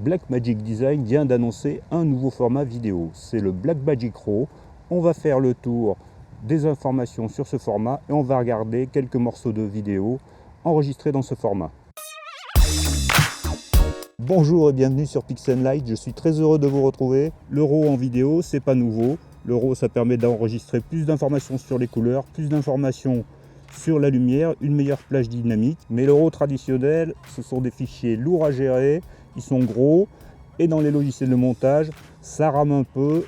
Blackmagic Design vient d'annoncer un nouveau format vidéo, c'est le Blackmagic Raw. On va faire le tour des informations sur ce format et on va regarder quelques morceaux de vidéo enregistrés dans ce format. Bonjour et bienvenue sur Pix'n'Light, je suis très heureux de vous retrouver. Le Raw en vidéo, c'est pas nouveau. Le Raw, ça permet d'enregistrer plus d'informations sur les couleurs, plus d'informations sur la lumière, une meilleure plage dynamique. Mais le Raw traditionnel, ce sont des fichiers lourds à gérer, ils sont gros et dans les logiciels de montage, ça rame un peu.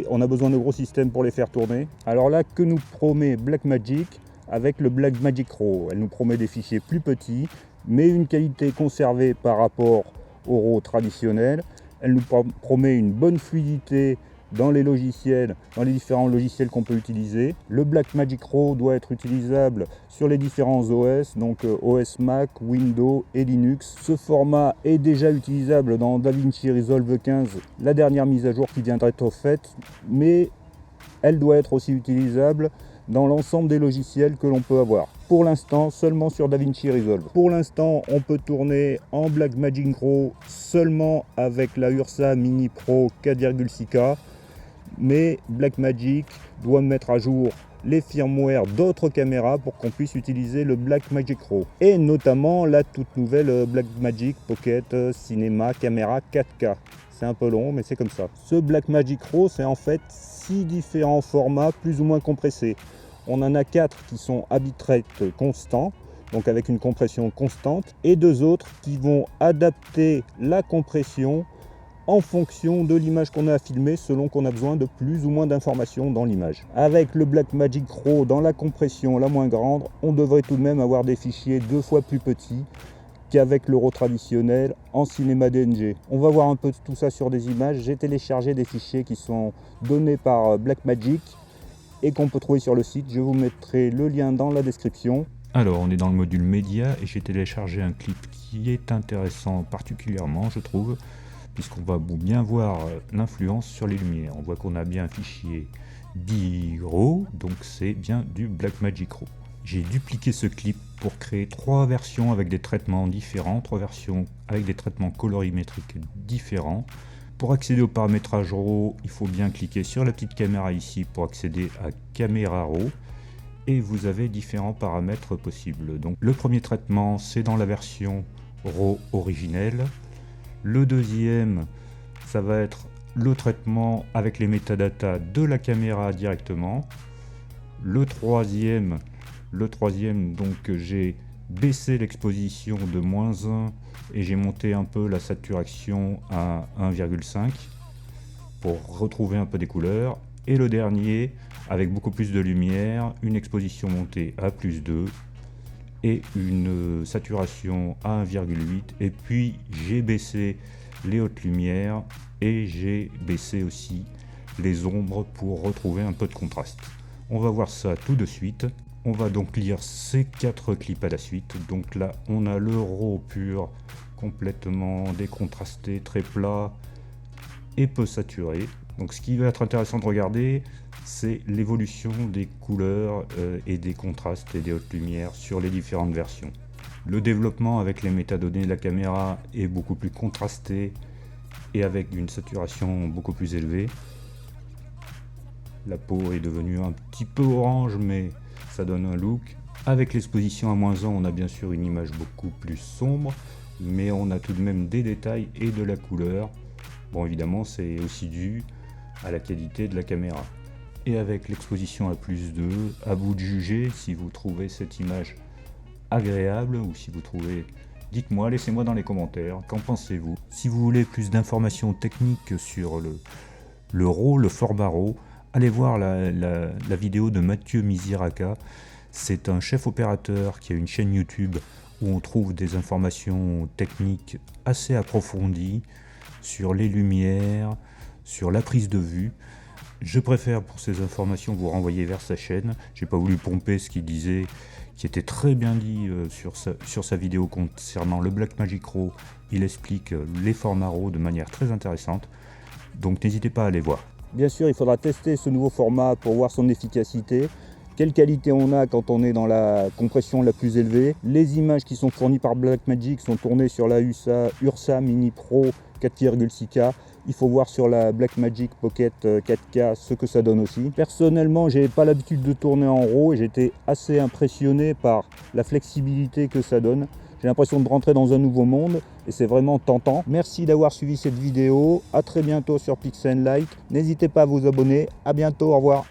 On a besoin de gros systèmes pour les faire tourner. Alors là, que nous promet Blackmagic avec le Blackmagic Raw? Elle nous promet des fichiers plus petits, mais une qualité conservée par rapport au Raw traditionnel. Elle nous promet une bonne fluidité dans les logiciels, dans les différents logiciels qu'on peut utiliser. Le Blackmagic Raw doit être utilisable sur les différents OS, donc OS Mac, Windows et Linux. Ce format est déjà utilisable dans DaVinci Resolve 15, la dernière mise à jour qui vient d'être faite, mais elle doit être aussi utilisable dans l'ensemble des logiciels que l'on peut avoir. Pour l'instant, seulement sur DaVinci Resolve. Pour l'instant, on peut tourner en Blackmagic Raw seulement avec la Ursa Mini Pro 4,6K, mais Blackmagic doit mettre à jour les firmware d'autres caméras pour qu'on puisse utiliser le Blackmagic Raw. Et notamment la toute nouvelle Blackmagic Pocket Cinema Camera 4K. C'est un peu long, mais c'est comme ça. Ce Blackmagic Raw, c'est en fait 6 différents formats plus ou moins compressés. On en a 4 qui sont à bitrate constant, donc avec une compression constante, et 2 autres qui vont adapter la compression en fonction de l'image qu'on a à filmer, selon qu'on a besoin de plus ou moins d'informations dans l'image. Avec le Blackmagic Raw dans la compression la moins grande, on devrait tout de même avoir des fichiers 2 fois plus petits qu'avec le Raw traditionnel en cinéma DNG. On va voir un peu tout ça sur des images. J'ai téléchargé des fichiers qui sont donnés par Blackmagic et qu'on peut trouver sur le site. Je vous mettrai le lien dans la description. Alors, on est dans le module média et j'ai téléchargé un clip qui est intéressant particulièrement, je trouve, puisqu'on va bien voir l'influence sur les lumières. On voit qu'on a bien un fichier BRAW, donc c'est bien du Blackmagic Raw. J'ai dupliqué ce clip pour créer 3 versions avec des traitements différents, 3 versions avec des traitements colorimétriques différents. Pour accéder au paramétrage RAW, il faut bien cliquer sur la petite caméra ici pour accéder à Caméra RAW. Et vous avez différents paramètres possibles. Donc le premier traitement, c'est dans la version RAW originelle. Le deuxième, ça va être le traitement avec les métadatas de la caméra directement. Le troisième, donc j'ai baissé l'exposition de -1 et j'ai monté un peu la saturation à 1,5 pour retrouver un peu des couleurs. Et le dernier, avec beaucoup plus de lumière, une exposition montée à +2 et une saturation à 1,8. Et puis j'ai baissé les hautes lumières et j'ai baissé aussi les ombres pour retrouver un peu de contraste. On va voir ça tout de suite. On va donc lire ces 4 clips à la suite. Donc là, on a le RAW pur, complètement décontrasté, très plat et peu saturé. Donc ce qui va être intéressant de regarder, c'est l'évolution des couleurs et des contrastes et des hautes lumières sur les différentes versions. Le développement avec les métadonnées de la caméra est beaucoup plus contrasté et avec une saturation beaucoup plus élevée. La peau est devenue un petit peu orange, mais ça donne un look. Avec l'exposition à -1, on a bien sûr une image beaucoup plus sombre, mais on a tout de même des détails et de la couleur. Bon, évidemment, c'est aussi dû à la qualité de la caméra. Et avec l'exposition à +2, à vous de juger si vous trouvez cette image agréable ou si vous trouvez... Dites-moi, laissez-moi dans les commentaires, qu'en pensez-vous? Si vous voulez plus d'informations techniques sur le RAW, le format RAW, allez voir la vidéo de Mathieu Misiraka. C'est un chef opérateur qui a une chaîne YouTube où on trouve des informations techniques assez approfondies sur les lumières, sur la prise de vue. Je préfère pour ces informations vous renvoyer vers sa chaîne. J'ai pas voulu pomper ce qu'il disait, qui était très bien dit sur sa vidéo concernant le Blackmagic Raw. Il explique les formats RAW de manière très intéressante. Donc n'hésitez pas à aller voir. Bien sûr, il faudra tester ce nouveau format pour voir son efficacité. Quelle qualité on a quand on est dans la compression la plus élevée. Les images qui sont fournies par Blackmagic sont tournées sur la Ursa Mini Pro 4,6K. Il faut voir sur la Blackmagic Pocket 4K ce que ça donne aussi. Personnellement, j'ai pas l'habitude de tourner en RAW et j'étais assez impressionné par la flexibilité que ça donne. J'ai l'impression de rentrer dans un nouveau monde et c'est vraiment tentant. Merci d'avoir suivi cette vidéo. À très bientôt sur PixelLite. N'hésitez pas à vous abonner. À bientôt. Au revoir.